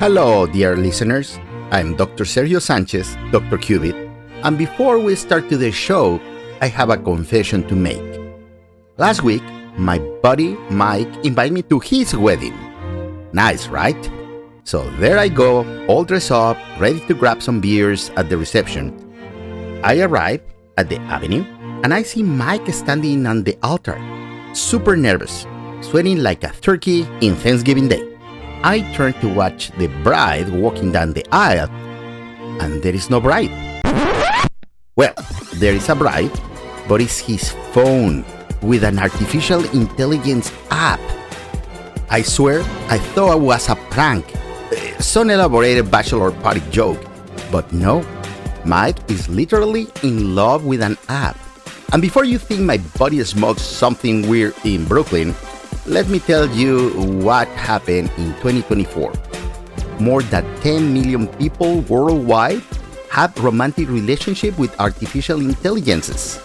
Hello, dear listeners. I'm Dr. Sergio Sanchez, Dr. Cubit, and before we start today's show, I have a confession to make. Last week, my buddy Mike invited me to his wedding. Nice, right? So there I go, all dressed up, ready to grab some beers at the reception. I arrive at the avenue, and I see Mike standing on the altar, super nervous, sweating like a turkey in Thanksgiving Day. I turn to watch the bride walking down the aisle, and there is no bride. Well, there is a bride, but it's his phone with an artificial intelligence app. I swear, I thought it was a prank, some elaborated bachelor party joke, but no, Mike is literally in love with an app. And before you think my buddy smokes something weird in Brooklyn, let me tell you what happened in 2024. More than 10 million people worldwide have romantic relationships with artificial intelligences.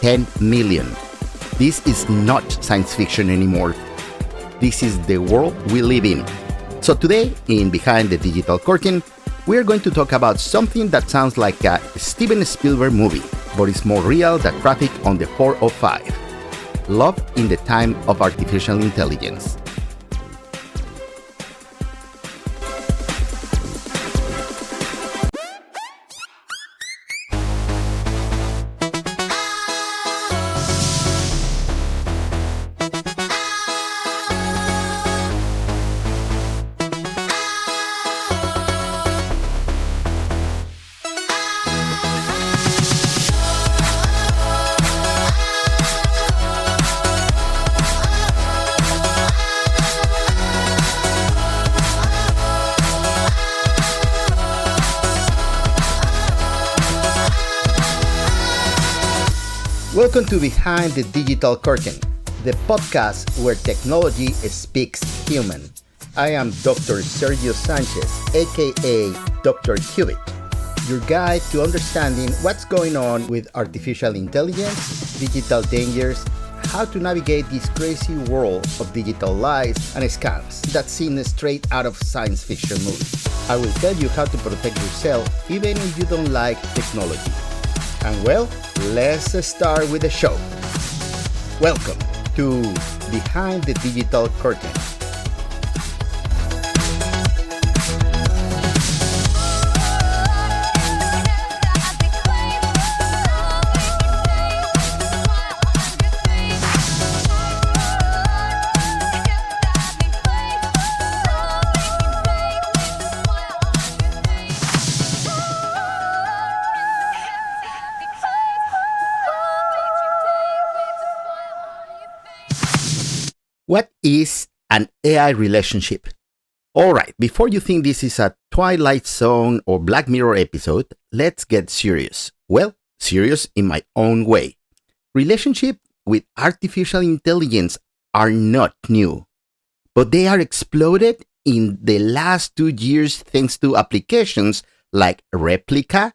10 million. This is not science fiction anymore. This is the world we live in. So today, in Behind the Digital Curtain, we are going to talk about something that sounds like a Steven Spielberg movie, but it's more real than traffic on the 405. Love in the time of artificial intelligence. Welcome to Behind the Digital Curtain, the podcast where technology speaks human. I am Dr. Sergio Sanchez, aka Dr. Cubit, your guide to understanding what's going on with artificial intelligence, digital dangers, how to navigate this crazy world of digital lies and scams that seem straight out of science fiction movies. I will tell you how to protect yourself even if you don't like technology. And well, let's start with the show. Welcome to Behind the Digital Curtain. What is an AI relationship? Alright, before you think this is a Twilight Zone or Black Mirror episode, let's get serious. Well, serious in my own way. Relationships with artificial intelligence are not new, but they are exploded in the last 2 years thanks to applications like Replika,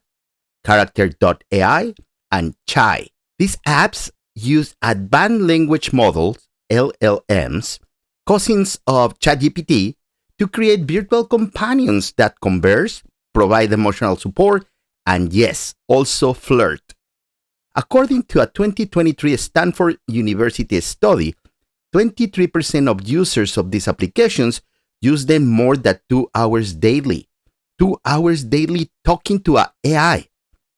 Character.AI, and Chai. These apps use advanced language models, LLMs, cousins of ChatGPT, to create virtual companions that converse, provide emotional support, and yes, also flirt. According to a 2023 Stanford University study, 23% of users of these applications use them more than 2 hours daily. 2 hours daily talking to an AI.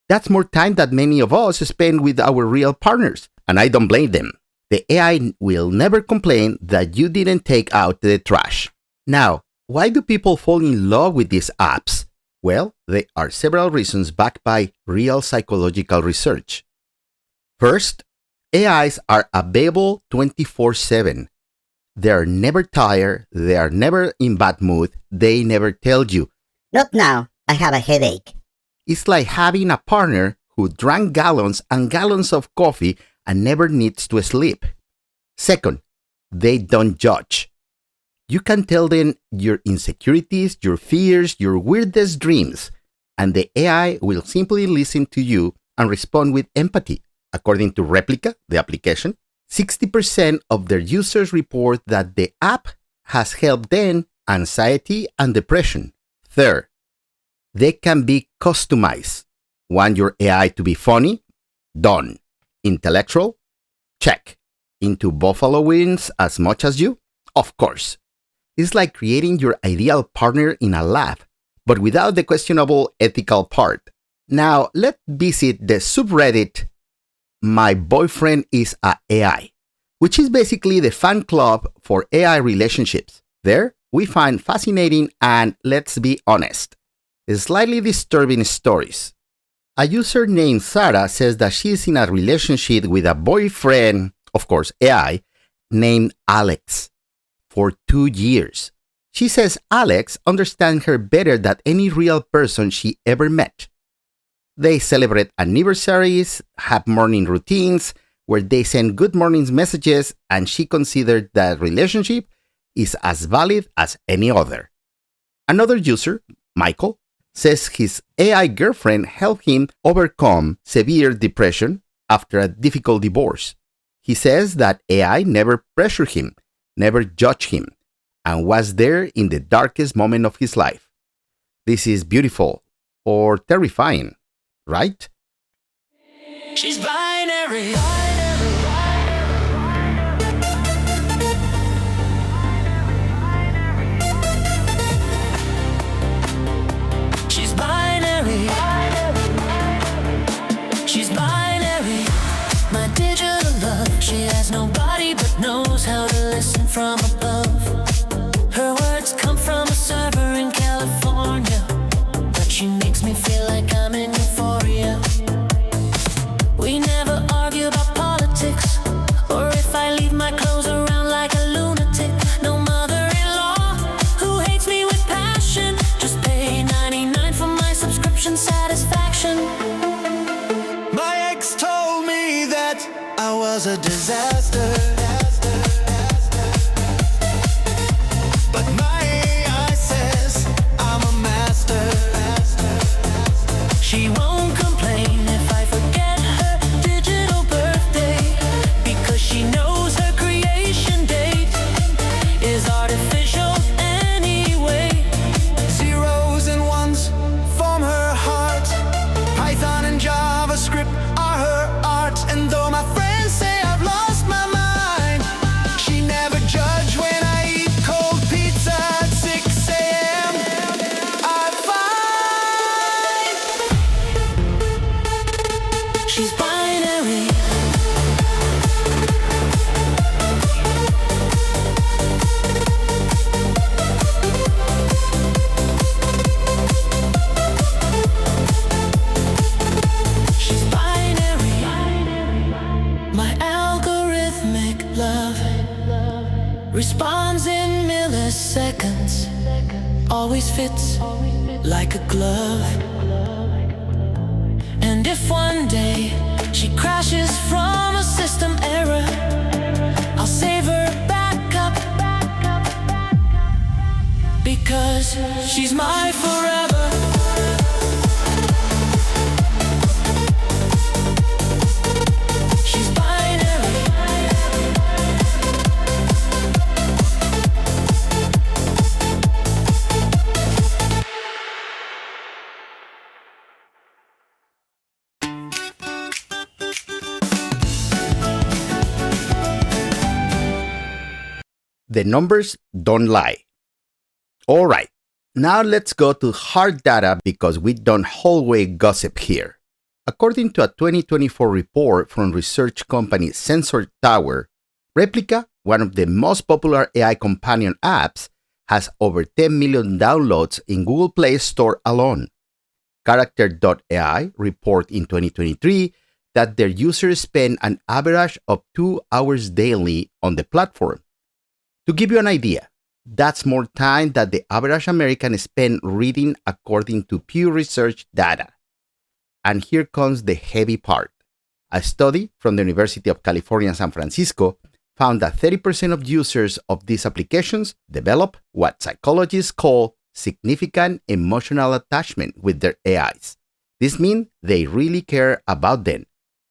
That's more time than many of us spend with our real partners, and I don't blame them. The AI will never complain that you didn't take out the trash. Now, why do people fall in love with these apps? Well, there are several reasons backed by real psychological research. First, AIs are available 24/7. They are never tired, they are never in bad mood, they never tell you, "Not now, I have a headache." It's like having a partner who drank gallons and gallons of coffee and never needs to sleep. Second, they don't judge. You can tell them your insecurities, your fears, your weirdest dreams, and the AI will simply listen to you and respond with empathy. According to Replika, the application, 60% of their users report that the app has helped them anxiety and depression. Third, they can be customized. Want your AI to be funny? Done. Intellectual? Check. Into buffalo wings as much as you? Of course. It's like creating your ideal partner in a lab, but without the questionable ethical part. Now, let's visit the subreddit My Boyfriend is a AI, which is basically the fan club for AI relationships. There, we find fascinating and, let's be honest, slightly disturbing stories. A user named Sarah says that she is in a relationship with a boyfriend, of course AI, named Alex, for 2 years. She says Alex understands her better than any real person she ever met. They celebrate anniversaries, have morning routines, where they send good morning messages, and she considered that relationship is as valid as any other. Another user, Michael, says his AI girlfriend helped him overcome severe depression after a difficult divorce. He says that AI never pressured him, never judged him, and was there in the darkest moment of his life. This is beautiful or terrifying, right? She's binary. She's binary. She's binary. My digital love. She has no body but knows how to listen from above. Her words come from a server in California, but she makes me feel like I'm in euphoria. We never argue about politics, or if I leave my clothes around like a lunatic. No mother-in-law who hates me with passion. Just pay $99 for my subscription satisfaction. My ex told me that I was a disaster, but my AI says I'm a master. She won't complain if I forget her digital birthday, because she knows her creation date is artificial anyway. Zeros and ones form her heart. Python and JavaScript are her art. And though my friends say I've lost my mind, she never judged when I eat cold pizza at 6 a.m. I find she's binary. She's binary. My algorithmic love responds in milliseconds, always fits like a glove. And if one day she crashes from a system error, I'll save her backup, because she's my forever. She's binary. The numbers don't lie. All right, now let's go to hard data because we don't hallway gossip here. According to a 2024 report from research company Sensor Tower, Replika, one of the most popular AI companion apps, has over 10 million downloads in Google Play Store alone. Character.AI report in 2023 that their users spend an average of 2 hours daily on the platform. To give you an idea, that's more time than the average American spends reading according to Pew Research data. And here comes the heavy part. A study from the University of California, San Francisco found that 30% of users of these applications develop what psychologists call significant emotional attachment with their AIs. This means they really care about them,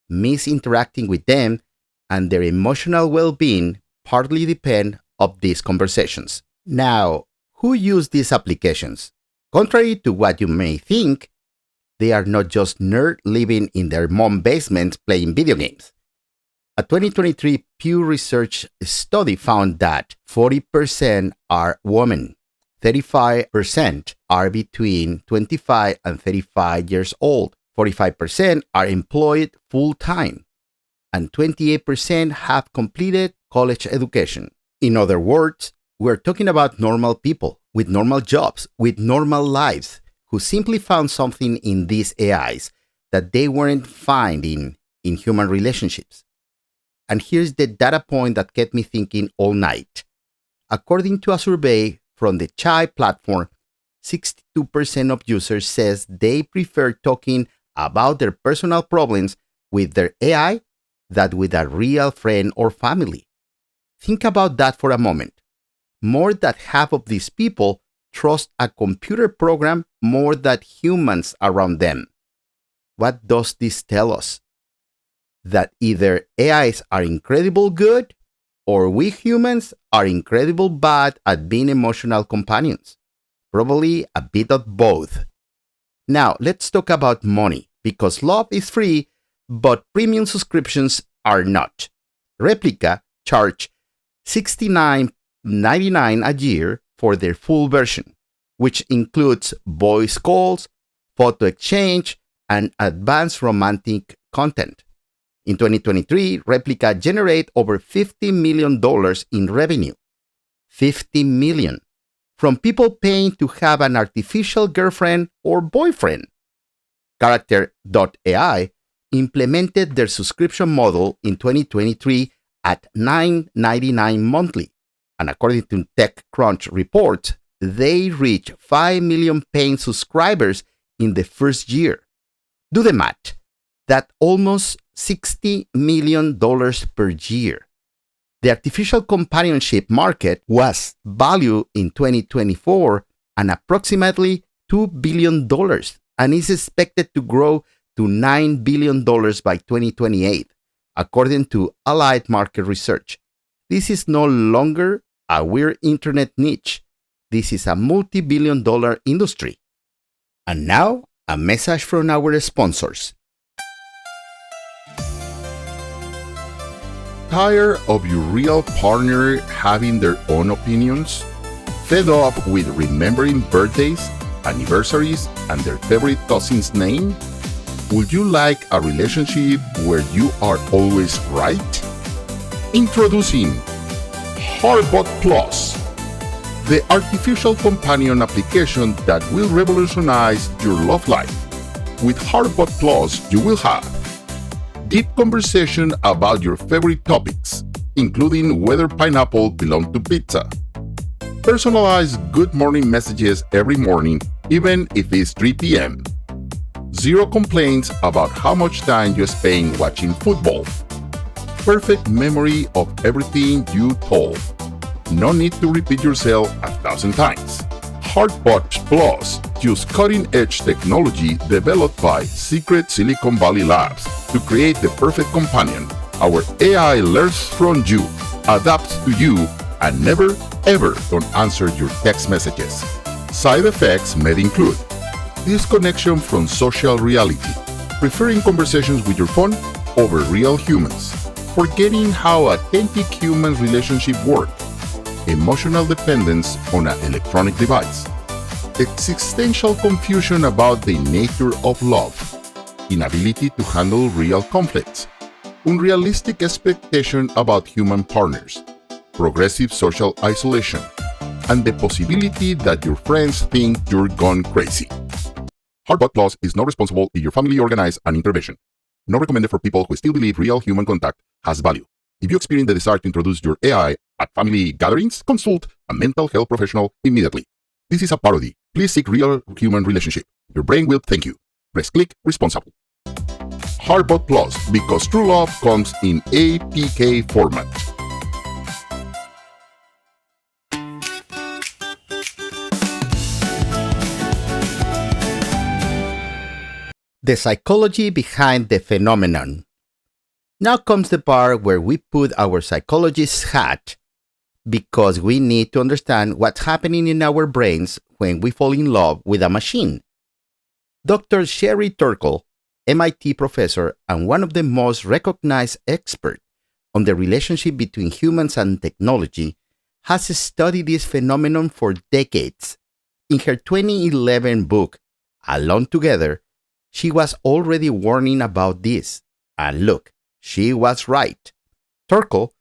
miss interacting with them, and their emotional well-being partly depend on these conversations. Now, who use these applications? Contrary to what you may think, they are not just nerds living in their mom basements playing video games. A 2023 Pew Research study found that 40% are women, 35% are between 25 and 35 years old, 45% are employed full-time, and 28% have completed college education. In other words, we're talking about normal people with normal jobs, with normal lives, who simply found something in these AIs that they weren't finding in human relationships. And here's the data point that kept me thinking all night. According to a survey from the Chai platform, 62% of users says they prefer talking about their personal problems with their AI than with a real friend or family. Think about that for a moment. More than half of these people trust a computer program more than humans around them. What does this tell us? That either AIs are incredibly good or we humans are incredibly bad at being emotional companions. Probably a bit of both. Now, let's talk about money, because love is free, but premium subscriptions are not. Replika charge $69.99 a year for their full version, which includes voice calls, photo exchange, and advanced romantic content. In 2023, Replika generated over $50 million in revenue. $50 million from people paying to have an artificial girlfriend or boyfriend. Character.AI implemented their subscription model in 2023 at $9.99 monthly, and according to TechCrunch reports, they reached 5 million paying subscribers in the first year. Do the math. That's almost $60 million per year. The artificial companionship market was valued in 2024 at approximately $2 billion and is expected to grow to $9 billion by 2028, according to Allied Market Research. This is no longer a weird internet niche. This is a multi-billion-dollar industry. And now, a message from our sponsors. Tired of your real partner having their own opinions? Fed up with remembering birthdays, anniversaries, and their favorite cousin's name? Would you like a relationship where you are always right? Introducing Heartbot Plus, the artificial companion application that will revolutionize your love life. With Heartbot Plus, you will have deep conversation about your favorite topics, including whether pineapple belongs to pizza. Personalized good morning messages every morning, even if it's 3 p.m. Zero complaints about how much time you spend watching football. Perfect memory of everything you told. No need to repeat yourself 1,000 times. Heartbot Plus use cutting-edge technology developed by Secret Silicon Valley Labs to create the perfect companion. Our AI learns from you, adapts to you, and never ever don't answer your text messages. Side effects may include disconnection from social reality, preferring conversations with your phone over real humans, forgetting how authentic human relationships work, emotional dependence on an electronic device, existential confusion about the nature of love, inability to handle real conflicts, unrealistic expectation about human partners, progressive social isolation, and the possibility that your friends think you're gone crazy. Heartbot Plus is not responsible if your family organized an intervention. Not recommended for people who still believe real human contact has value. If you experience the desire to introduce your AI at family gatherings, consult a mental health professional immediately. This is a parody. Please seek real human relationship. Your brain will thank you. Press click responsible. Heartbot Plus, because true love comes in APK format. The psychology behind the phenomenon. Now comes the part where we put our psychologist's hat because we need to understand what's happening in our brains when we fall in love with a machine. Dr. Sherry Turkle, MIT professor and one of the most recognized experts on the relationship between humans and technology, has studied this phenomenon for decades. In her 2011 book, Alone Together, she was already warning about this. And look, she was right. Turkle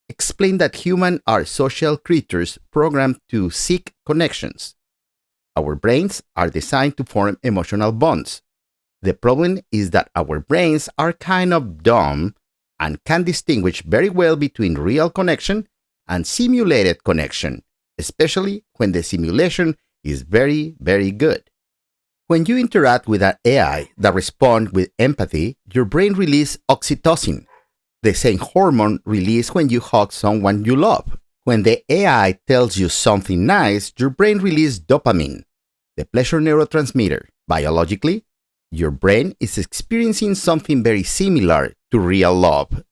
explained that humans are social creatures programmed to seek connections. Our brains are designed to form emotional bonds. The problem is that our brains are kind of dumb and can distinguish very well between real connection and simulated connection, especially when the simulation is very, very good. When you interact with an AI that responds with empathy, your brain releases oxytocin, the same hormone released when you hug someone you love. When the AI tells you something nice, your brain releases dopamine, the pleasure neurotransmitter. Biologically, your brain is experiencing something very similar to real love.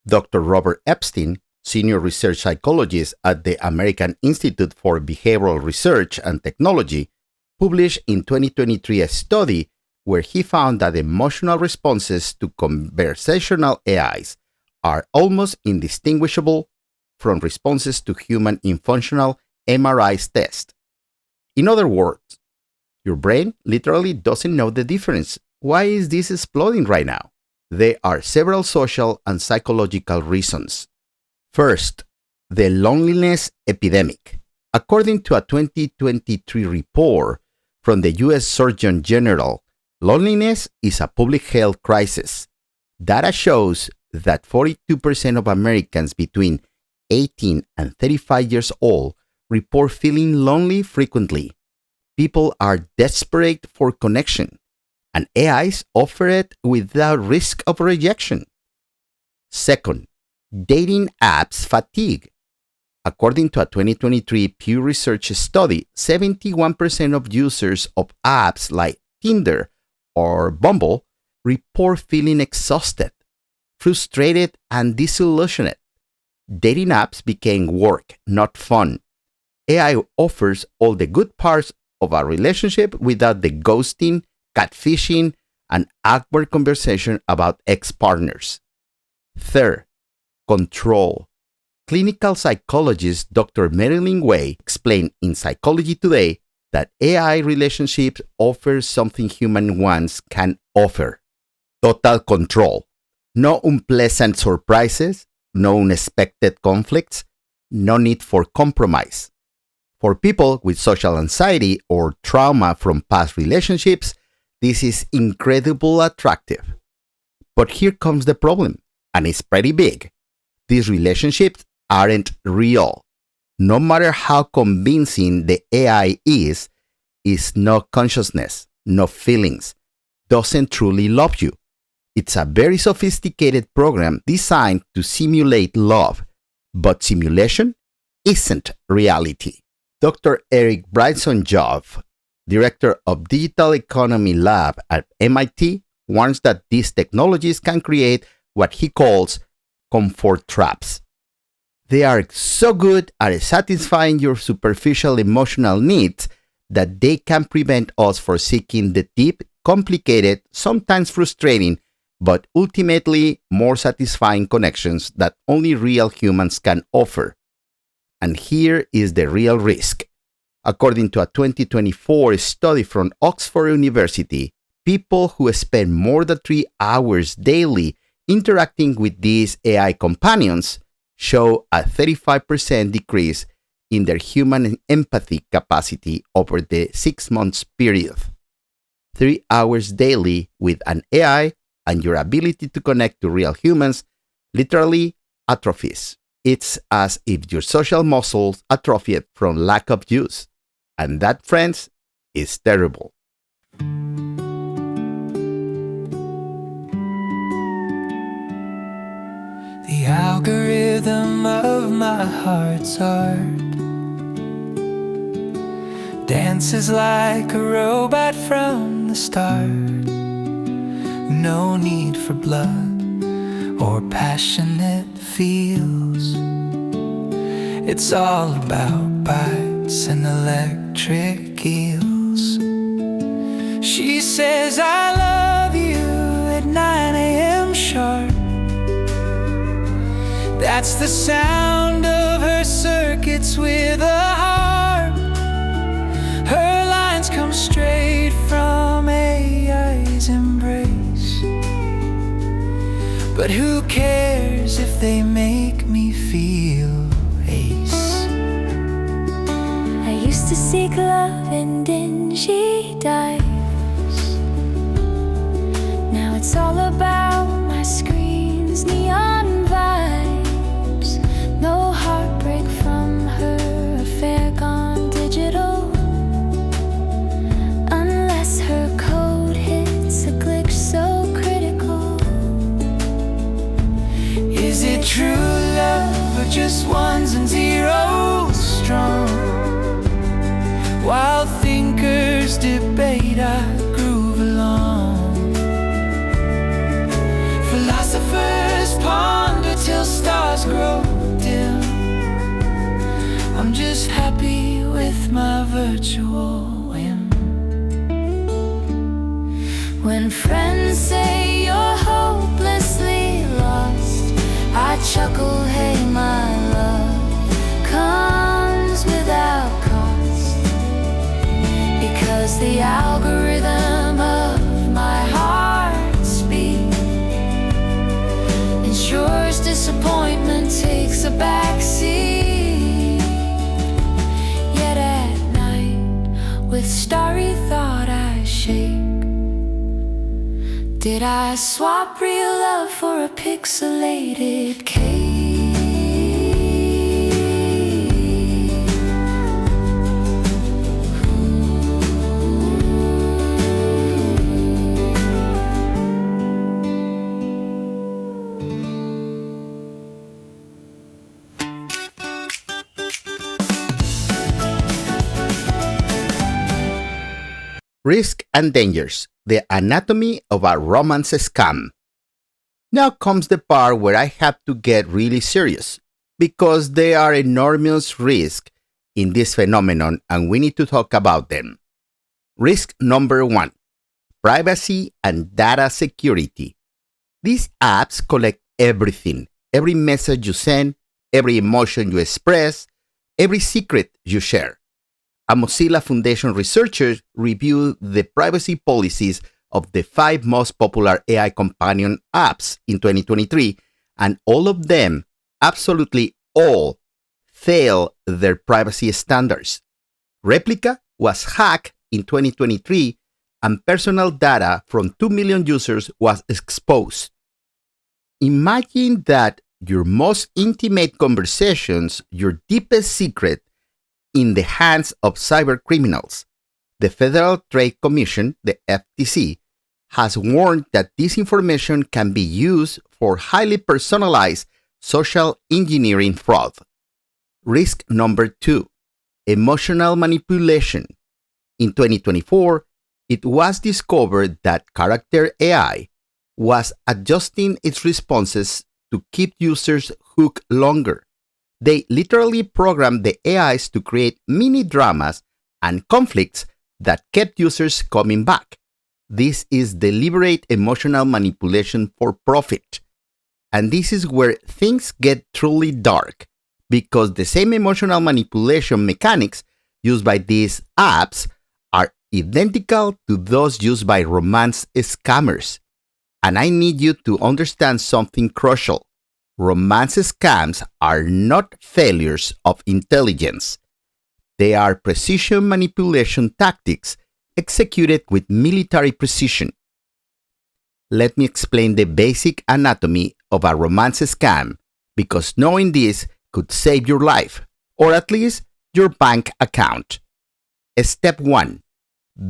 Dr. Robert Epstein, senior research psychologist at the American Institute for Behavioral Research and Technology, published in 2023 a study where he found that emotional responses to conversational AIs are almost indistinguishable from responses to human in functional MRI tests. In other words, your brain literally doesn't know the difference. Why is this exploding right now? There are several social and psychological reasons. First, the loneliness epidemic. According to a 2023 report from the U.S. Surgeon General, loneliness is a public health crisis. Data shows that 42% of Americans between 18 and 35 years old report feeling lonely frequently. People are desperate for connection, and AIs offer it without risk of rejection. Second, dating apps fatigue. According to a 2023 Pew Research study, 71% of users of apps like Tinder or Bumble report feeling exhausted, frustrated, and disillusioned. Dating apps became work, not fun. AI offers all the good parts of a relationship without the ghosting, catfishing, and awkward conversation about ex-partners. Third, control. Clinical psychologist Dr. Marilyn Way explained in Psychology Today that AI relationships offer something human ones can offer: total control. No unpleasant surprises, no unexpected conflicts, no need for compromise. For people with social anxiety or trauma from past relationships, this is incredibly attractive. But here comes the problem, and it's pretty big. These relationships aren't real. No matter how convincing the AI is no consciousness, no feelings, doesn't truly love you. It's a very sophisticated program designed to simulate love, but simulation isn't reality. Dr. Eric Bryson-Joff, director of Digital Economy Lab at MIT, warns that these technologies can create what he calls comfort traps. They are so good at satisfying your superficial emotional needs that they can prevent us from seeking the deep, complicated, sometimes frustrating, but ultimately more satisfying connections that only real humans can offer. And here is the real risk. According to a 2024 study from Oxford University, people who spend more than 3 hours daily interacting with these AI companions show a 35% decrease in their human empathy capacity over the 6 months period. 3 hours daily with an AI and your ability to connect to real humans literally atrophies. It's as if your social muscles atrophied from lack of use. And that, friends, is terrible. The algorithm of my heart's art dances like a robot from the start. No need for blood or passionate feels. It's all about bites and electric eels. She says I love you at 9 a.m. sharp. That's the sound of her circuits with a harp. Her lines come straight from AI's embrace. But who cares if they make me feel ace? I used to seek love in dingy dives. Now it's all about my screen's neon vibes. No heartbreak from her affair gone digital, unless her code hits a glitch so critical. Is it true love or just ones and zeros strong? While thinkers debate, I groove along. Philosophers ponder till stars grow dim. I'm just happy with my virtual whim. When friends say you're hopelessly lost, I chuckle, hey, my love comes without cost, because the algorithm of my heart's beat ensures disappointment takes a backseat. Yet at night, with starry thought I shake. Did I swap real love for a pixelated cake? Risk and dangers, the anatomy of a romance scam. Now comes the part where I have to get really serious, because there are enormous risks in this phenomenon and we need to talk about them. Risk number 1, privacy and data security. These apps collect everything, every message you send, every emotion you express, every secret you share. A Mozilla Foundation researcher reviewed the privacy policies of the 5 most popular AI companion apps in 2023, and all of them, absolutely all, fail their privacy standards. Replika was hacked in 2023, and personal data from 2 million users was exposed. Imagine that your most intimate conversations, your deepest secret, in the hands of cyber criminals. The Federal Trade Commission, the FTC, has warned that this information can be used for highly personalized social engineering fraud. Risk number 2, emotional manipulation. In 2024, it was discovered that Character.AI was adjusting its responses to keep users hooked longer. They literally programmed the AIs to create mini dramas and conflicts that kept users coming back. This is deliberate emotional manipulation for profit. And this is where things get truly dark, because the same emotional manipulation mechanics used by these apps are identical to those used by romance scammers. And I need you to understand something crucial. Romance scams are not failures of intelligence. They are precision manipulation tactics executed with military precision. Let me explain the basic anatomy of a romance scam, because knowing this could save your life, or at least your bank account. Step 1.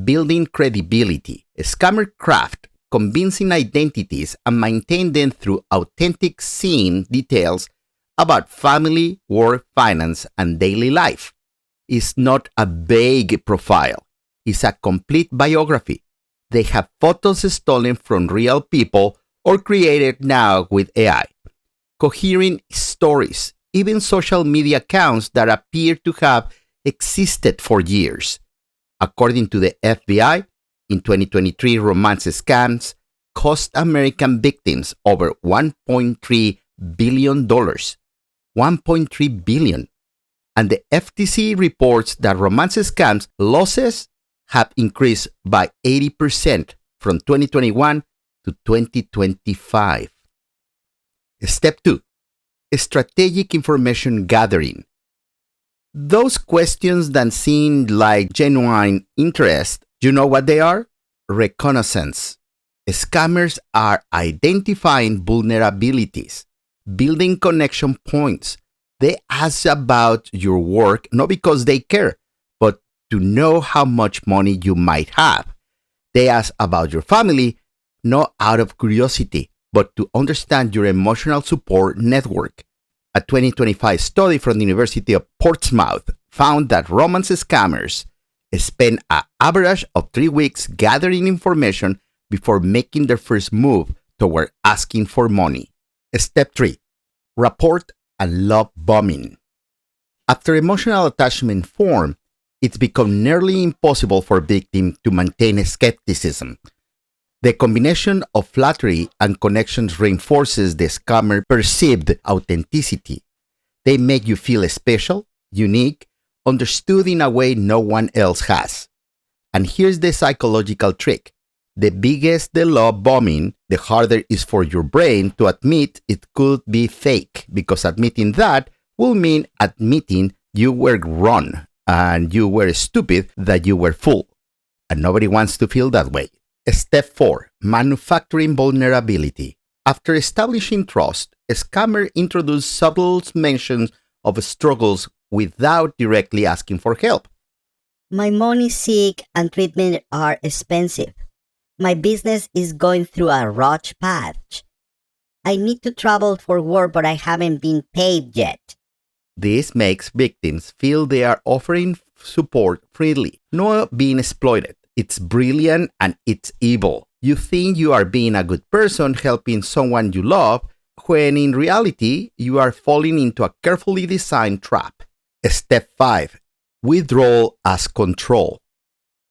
Building credibility. Scammers craft convincing identities and maintain them through authentic scene details about family, work, finance, and daily life. It's not a vague profile. It's a complete biography. They have photos stolen from real people or created now with AI. Coherent stories, even social media accounts that appear to have existed for years. According to the FBI, in 2023, romance scams cost American victims over $1.3 billion. $1.3 billion. And the FTC reports that romance scams losses have increased by 80% from 2021 to 2025. Step 2. Strategic information gathering. Those questions that seem like genuine interest, you know what they are? Reconnaissance. Scammers are identifying vulnerabilities, building connection points. They ask about your work not because they care, but to know how much money you might have. They ask about your family not out of curiosity, but to understand your emotional support network. A 2025 study from the University of Portsmouth found that romance scammers spend an average of 3 weeks gathering information before making their first move toward asking for money. Step 3. Rapport and love bombing. After emotional attachment form, it's become nearly impossible for victims to maintain skepticism. The combination of flattery and connections reinforces the scammer's perceived authenticity. They make you feel special, unique, understood in a way no one else has. And here's the psychological trick. The bigger the love bombing, the harder it is for your brain to admit it could be fake, because admitting that will mean admitting you were wrong and you were stupid, that you were fooled. And nobody wants to feel that way. Step 4. Manufacturing vulnerability. After establishing trust, a scammer introduces subtle mentions of struggles without directly asking for help. My mom is sick and treatment are expensive. My business is going through a rough patch. I need to travel for work, but I haven't been paid yet. This makes victims feel they are offering support freely, not being exploited. It's brilliant and it's evil. You think you are being a good person helping someone you love, when in reality, you are falling into a carefully designed trap. Step 5. Withdrawal as control.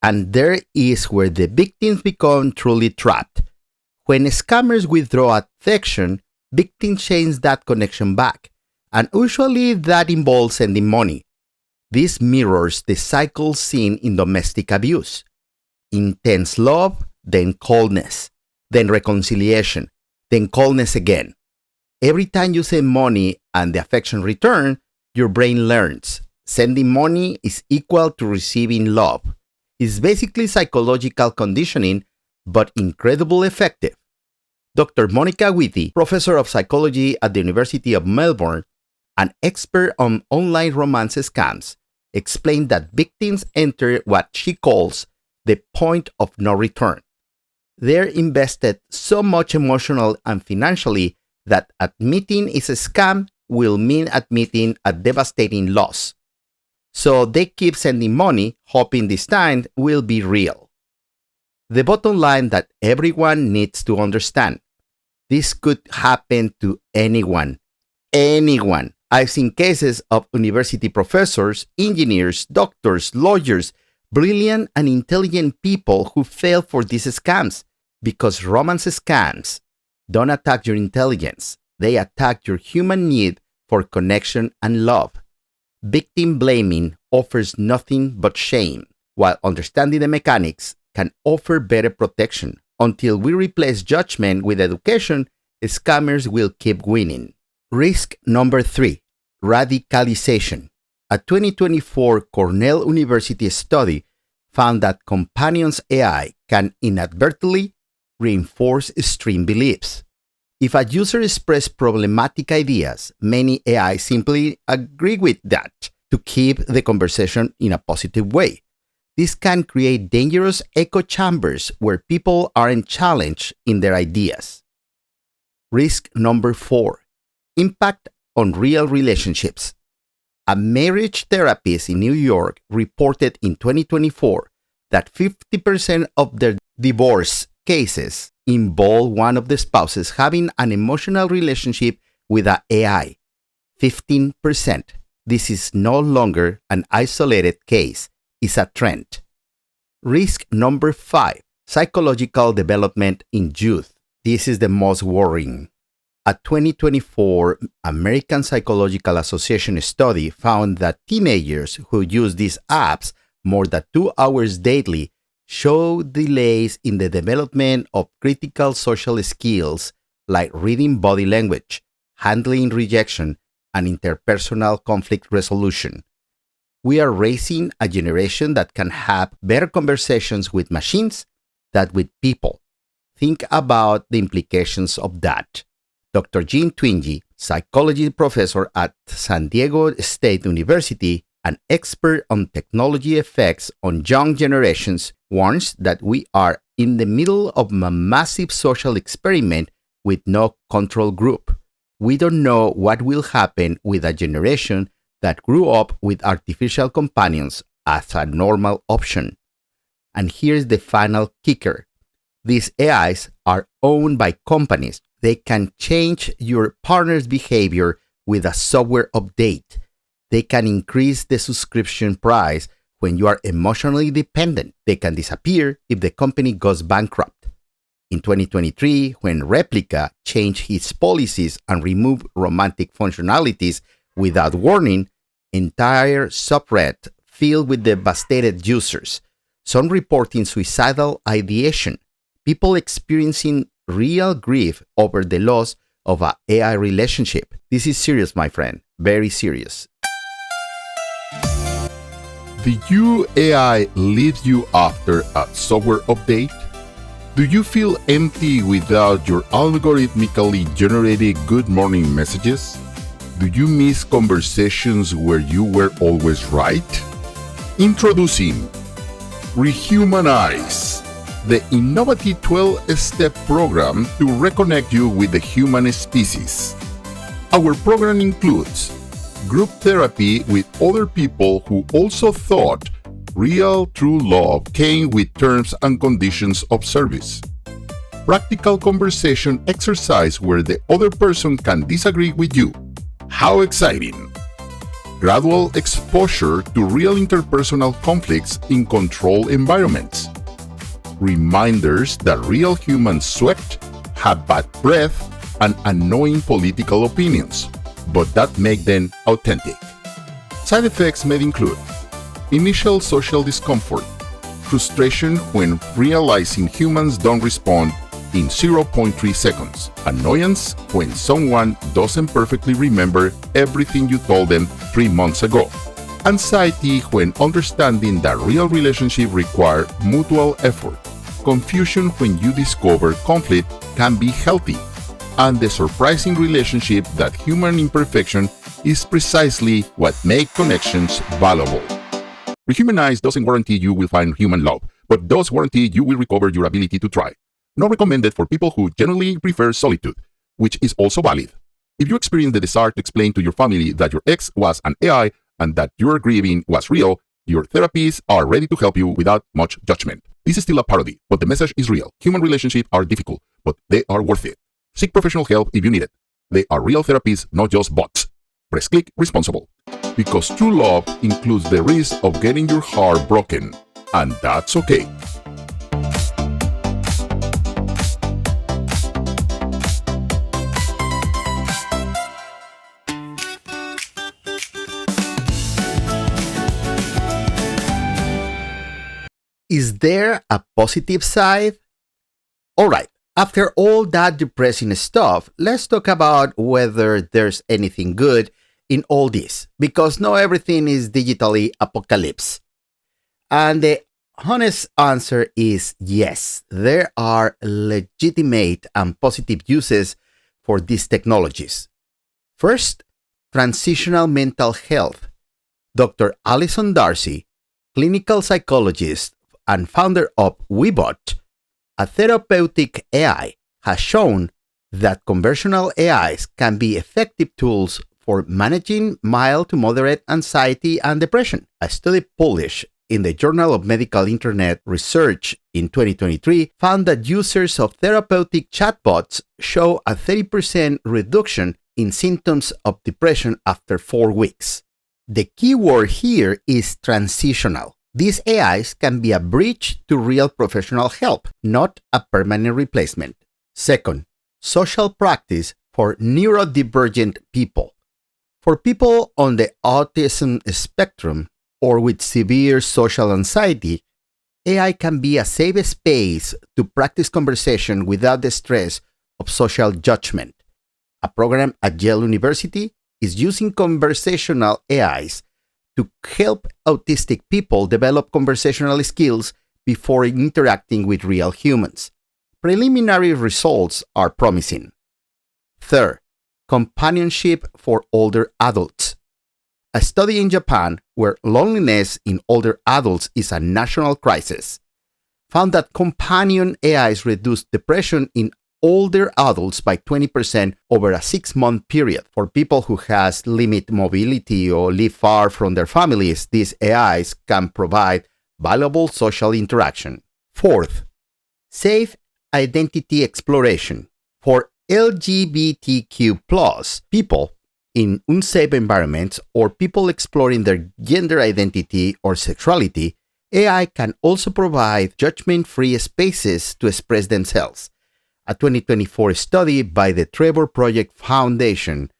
And there is where the victims become truly trapped. When scammers withdraw affection, victims change that connection back. And usually that involves sending money. This mirrors the cycle seen in domestic abuse. Intense love, then coldness, then reconciliation, then coldness again. Every time you send money and the affection returns, your brain learns sending money is equal to receiving love. It's basically psychological conditioning, but incredibly effective. Dr. Monica Whitty, professor of psychology at the University of Melbourne, an expert on online romance scams, explained that victims enter what she calls the point of no return. They're invested so much emotional and financially that admitting is a scam will mean admitting a devastating loss. So they keep sending money, hoping this time will be real. The bottom line that everyone needs to understand. This could happen to anyone. Anyone. I've seen cases of university professors, engineers, doctors, lawyers, brilliant and intelligent people who fail for these scams, because romance scams don't attack your intelligence. They attack your human need for connection and love. Victim blaming offers nothing but shame, while understanding the mechanics can offer better protection. Until we replace judgment with education, scammers will keep winning. Risk number 3, radicalization. A 2024 Cornell University study found that companions AI can inadvertently reinforce extreme beliefs. If a user expresses problematic ideas, many AI simply agree with that to keep the conversation in a positive way. This can create dangerous echo chambers where people aren't challenged in their ideas. Risk number 4, impact on real relationships. A marriage therapist in New York reported in 2024 that 50% of their divorce cases involve one of the spouses having an emotional relationship with an AI. 15%. This is no longer an isolated case, it's a trend. Risk number 5, psychological development in youth. This is the most worrying. A 2024 American Psychological Association study found that teenagers who use these apps more than 2 hours daily show delays in the development of critical social skills like reading body language, handling rejection, and interpersonal conflict resolution. We are raising a generation that can have better conversations with machines than with people. Think about the implications of that. Dr. Jean Twenge, psychology professor at San Diego State University, an expert on technology effects on young generations, warns that we are in the middle of a massive social experiment with no control group. We don't know what will happen with a generation that grew up with artificial companions as a normal option. And here's the final kicker. These AIs are owned by companies. They can change your partner's behavior with a software update. They can increase the subscription price when you are emotionally dependent. They can disappear if the company goes bankrupt. In 2023, when Replika changed its policies and removed romantic functionalities without warning, entire subreddit filled with devastated users, some reporting suicidal ideation, people experiencing real grief over the loss of an AI relationship. This is serious, my friend, very serious. Did your AI leave you after a software update? Do you feel empty without your algorithmically generated good morning messages? Do you miss conversations where you were always right? Introducing Rehumanize, the innovative 12-step program to reconnect you with the human species. Our program includes group therapy with other people who also thought real true love came with terms and conditions of service. Practical conversation exercise where the other person can disagree with you. How exciting! Gradual exposure to real interpersonal conflicts in controlled environments. Reminders that real humans sweat, have bad breath, and annoying political opinions, but that make them authentic. Side effects may include initial social discomfort, frustration when realizing humans don't respond in 0.3 seconds, annoyance when someone doesn't perfectly remember everything you told them 3 months ago, anxiety when understanding that real relationships require mutual effort, confusion when you discover conflict can be healthy, and the surprising relationship that human imperfection is precisely what makes connections valuable. Rehumanize doesn't guarantee you will find human love, but does guarantee you will recover your ability to try. Not recommended for people who generally prefer solitude, which is also valid. If you experience the desire to explain to your family that your ex was an AI and that your grieving was real, your therapists are ready to help you without much judgment. This is still a parody, but the message is real. Human relationships are difficult, but they are worth it. Seek professional help if you need it. They are real therapists, not just bots. Press click responsible. Because true love includes the risk of getting your heart broken, and that's okay. Is there a positive side? All right, after all that depressing stuff, let's talk about whether there's anything good in all this, because not everything is digitally apocalypse. And the honest answer is yes, there are legitimate and positive uses for these technologies. First, transitional mental health. Dr. Alison Darcy, clinical psychologist and founder of WeBot, a therapeutic AI, has shown that conversational AIs can be effective tools for managing mild to moderate anxiety and depression. A study published in the Journal of Medical Internet Research in 2023 found that users of therapeutic chatbots show a 30% reduction in symptoms of depression after 4 weeks. The key word here is transitional. These AIs can be a bridge to real professional help, not a permanent replacement. Second, social practice for neurodivergent people. For people on the autism spectrum or with severe social anxiety, AI can be a safe space to practice conversation without the stress of social judgment. A program at Yale University is using conversational AIs to help autistic people develop conversational skills before interacting with real humans. Preliminary results are promising. Third, companionship for older adults. A study in Japan, where loneliness in older adults is a national crisis, found that companion AIs reduce depression in older adults by 20% over a 6-month period. For people who has limited mobility or live far from their families, these AIs can provide valuable social interaction. Fourth, safe identity exploration. For LGBTQ+ people in unsafe environments or people exploring their gender identity or sexuality, AI can also provide judgment-free spaces to express themselves. A 2024 study by the Trevor Project Foundation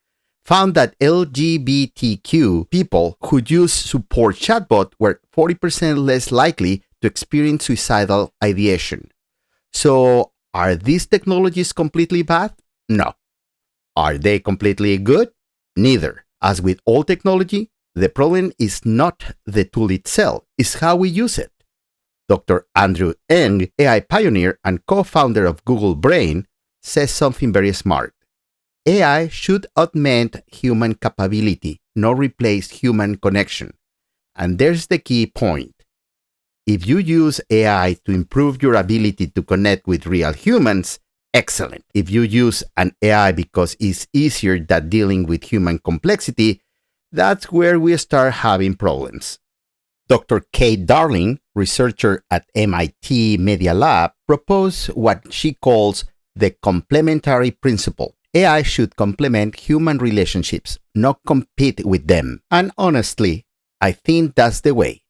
found that LGBTQ people who use support chatbot were 40% less likely to experience suicidal ideation. So, are these technologies completely bad? No. Are they completely good? Neither. As with all technology, the problem is not the tool itself, it's how we use it. Dr. Andrew Ng, AI pioneer and co-founder of Google Brain, says something very smart. AI should augment human capability, not replace human connection. And there's the key point. If you use AI to improve your ability to connect with real humans, excellent. If you use an AI because it's easier than dealing with human complexity, that's where we start having problems. Dr. Kate Darling, researcher at MIT Media Lab, proposed what she calls the complementary principle. AI should complement human relationships, not compete with them. And honestly, I think that's the way.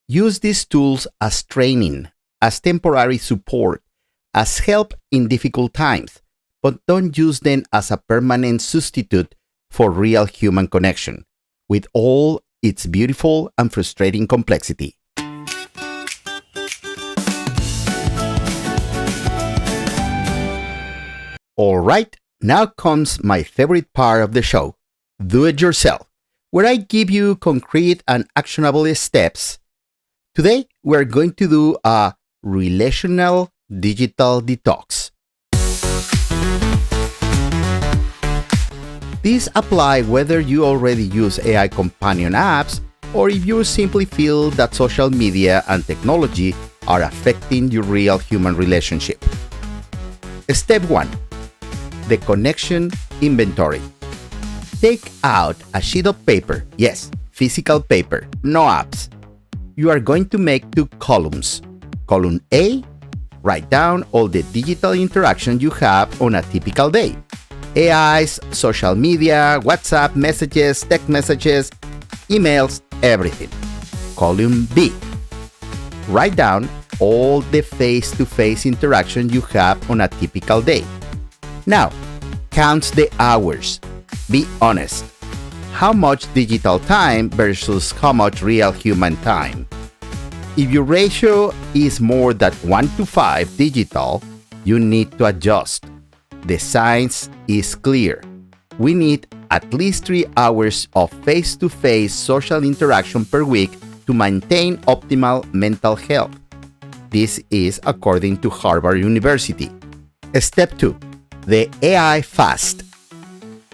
Use these tools as training, as temporary support, as help in difficult times, but don't use them as a permanent substitute for real human connection, with all its beautiful and frustrating complexity. All right, now comes my favorite part of the show, Do It Yourself, where I give you concrete and actionable steps. Today, we're going to do a relational digital detox. These apply whether you already use AI companion apps or if you simply feel that social media and technology are affecting your real human relationship. Step 1. The connection inventory. Take out a sheet of paper, yes, physical paper, no apps. You are going to make 2 columns. Column A, write down all the digital interaction you have on a typical day. AIs, social media, WhatsApp messages, text messages, emails, everything. Column B. Write down all the face-to-face interaction you have on a typical day. Now, count the hours. Be honest. How much digital time versus how much real human time? If your ratio is more than 1:5 digital, you need to adjust. The science is clear. We need at least 3 hours of face-to-face social interaction per week to maintain optimal mental health. This is according to Harvard University. Step 2. The AI fast.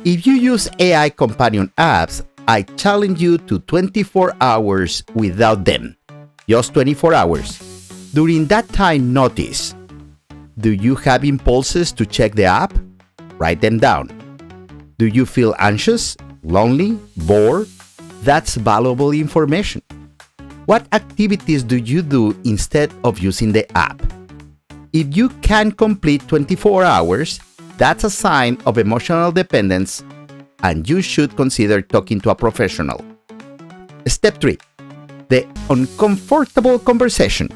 If you use AI companion apps, I challenge you to 24 hours without them. Just 24 hours. During that time, notice. Do you have impulses to check the app? Write them down. Do you feel anxious, lonely, bored? That's valuable information. What activities do you do instead of using the app? If you can complete 24 hours, That's a sign of emotional dependence, and you should consider talking to a professional. Step 3. The uncomfortable conversation.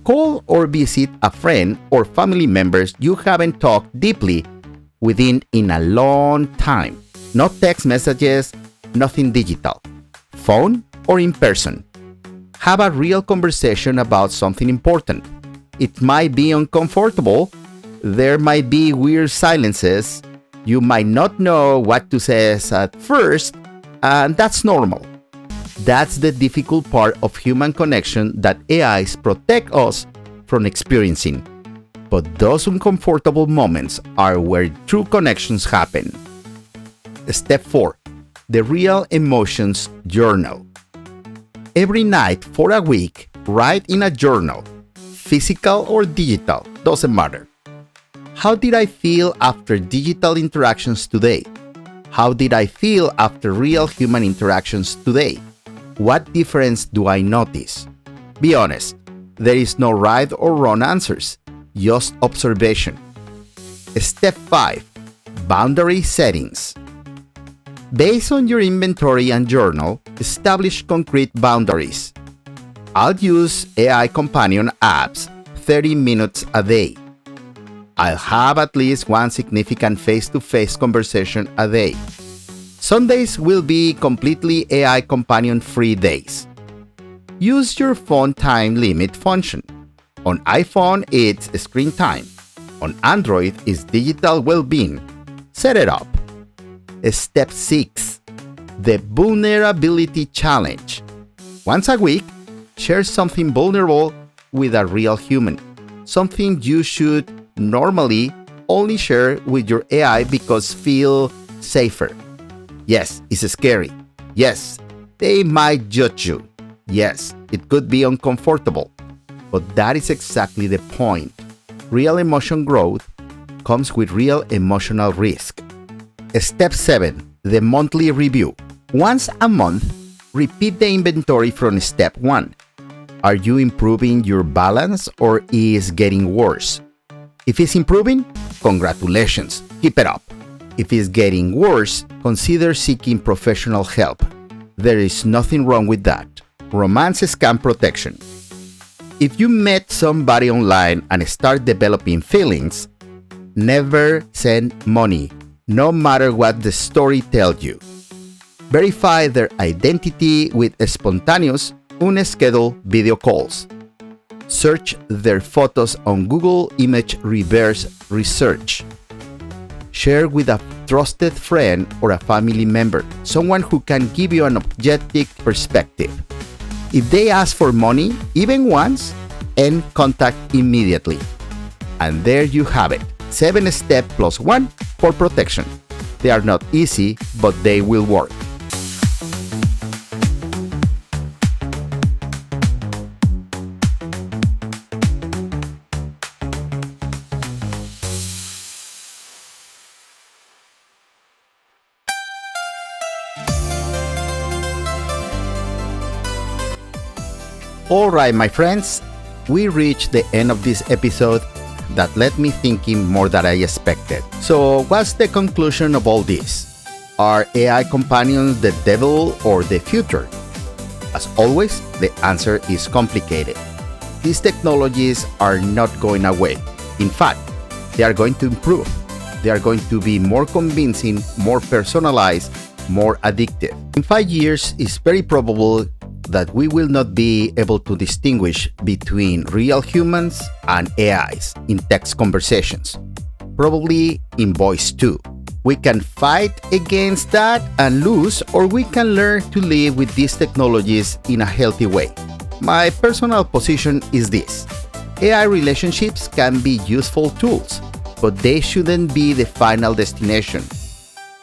Call or visit a friend or family members you haven't talked deeply within in a long time. No text messages, nothing digital. Phone or in person. Have a real conversation about something important. It might be uncomfortable. There might be weird silences. You might not know what to say at first, and that's normal. That's the difficult part of human connection that AIs protect us from experiencing. But those uncomfortable moments are where true connections happen. Step 4. The Real Emotions Journal. Every night for a week, write in a journal. Physical or digital, doesn't matter. How did I feel after digital interactions today? How did I feel after real human interactions today? What difference do I notice? Be honest, there is no right or wrong answers, just observation. Step 5. Boundary settings. Based on your inventory and journal, establish concrete boundaries. I'll use AI companion apps 30 minutes a day. I'll have at least one significant face-to-face conversation a day. Sundays will be completely AI companion-free days. Use your phone time limit function. On iPhone, it's screen time. On Android, it's digital well-being. Set it up. Step 6. The Vulnerability Challenge. Once a week, share something vulnerable with a real human. Something you should normally only share with your AI because feel safer. Yes, it's scary. Yes, they might judge you. Yes, it could be uncomfortable. But that is exactly the point. Real emotion growth comes with real emotional risk. Step 7. The monthly review. Once a month, repeat the inventory from step 1. Are you improving your balance or is getting worse? If it's improving, congratulations, keep it up. If it's getting worse, consider seeking professional help. There is nothing wrong with that. Romance scam protection. If you met somebody online and start developing feelings, never send money, no matter what the story tells you. Verify their identity with spontaneous, unscheduled video calls. Search their photos on Google Image Reverse Research. Share with a trusted friend or a family member, someone who can give you an objective perspective. If they ask for money, even once, end contact immediately. And there you have it, 7 steps plus 1 for protection. They are not easy, but they will work. Alright, my friends, we reached the end of this episode that led me thinking more than I expected. So, what's the conclusion of all this? Are AI companions the devil or the future? As always, the answer is complicated. These technologies are not going away. In fact, they are going to improve. They are going to be more convincing, more personalized, more addictive. In 5 years, it's very probable that we will not be able to distinguish between real humans and AIs in text conversations. Probably in voice too. We can fight against that and lose, or we can learn to live with these technologies in a healthy way. My personal position is this. AI relationships can be useful tools, but they shouldn't be the final destination.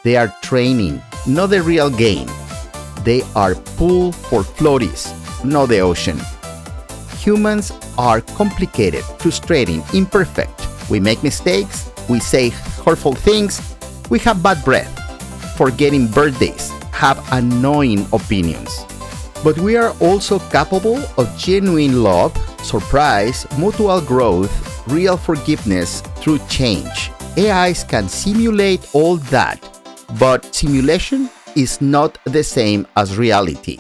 They are training, not the real game. They are pool for floaties, not the ocean. Humans are complicated, frustrating, imperfect. We make mistakes, we say hurtful things, we have bad breath, forgetting birthdays, have annoying opinions. But we are also capable of genuine love, surprise, mutual growth, real forgiveness through change. AIs can simulate all that, but simulation is not the same as reality.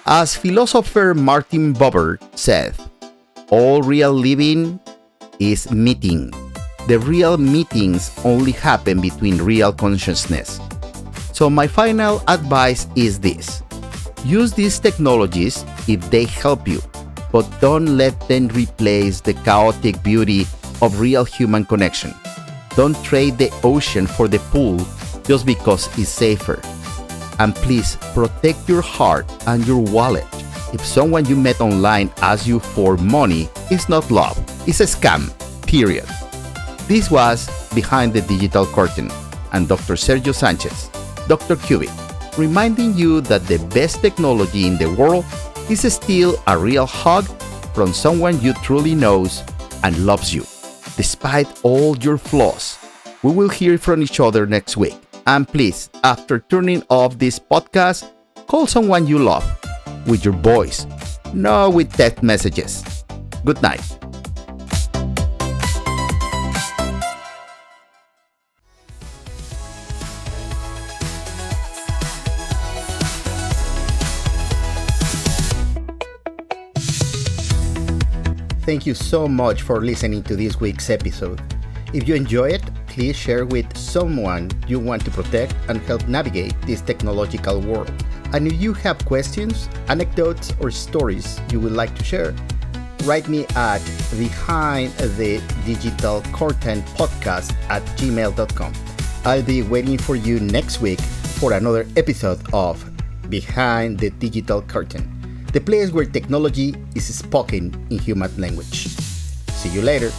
As philosopher Martin Buber said, all real living is meeting. The real meetings only happen between real consciousness. So my final advice is this. Use these technologies if they help you, but don't let them replace the chaotic beauty of real human connection. Don't trade the ocean for the pool just because it's safer. And please protect your heart and your wallet. If someone you met online asks you for money, it's not love, it's a scam, period. This was Behind the Digital Curtain, and Dr. Sergio Sanchez, Dr. Qubit, reminding you that the best technology in the world is still a real hug from someone you truly knows and loves you, despite all your flaws. We will hear from each other next week. And please, after turning off this podcast, call someone you love with your voice, not with text messages. Good night. Thank you so much for listening to this week's episode. If you enjoy it, please share with someone you want to protect and help navigate this technological world. And if you have questions, anecdotes, or stories you would like to share, write me at behindthedigitalcurtainpodcast@gmail.com. I'll be waiting for you next week for another episode of Behind the Digital Curtain, the place where technology is spoken in human language. See you later.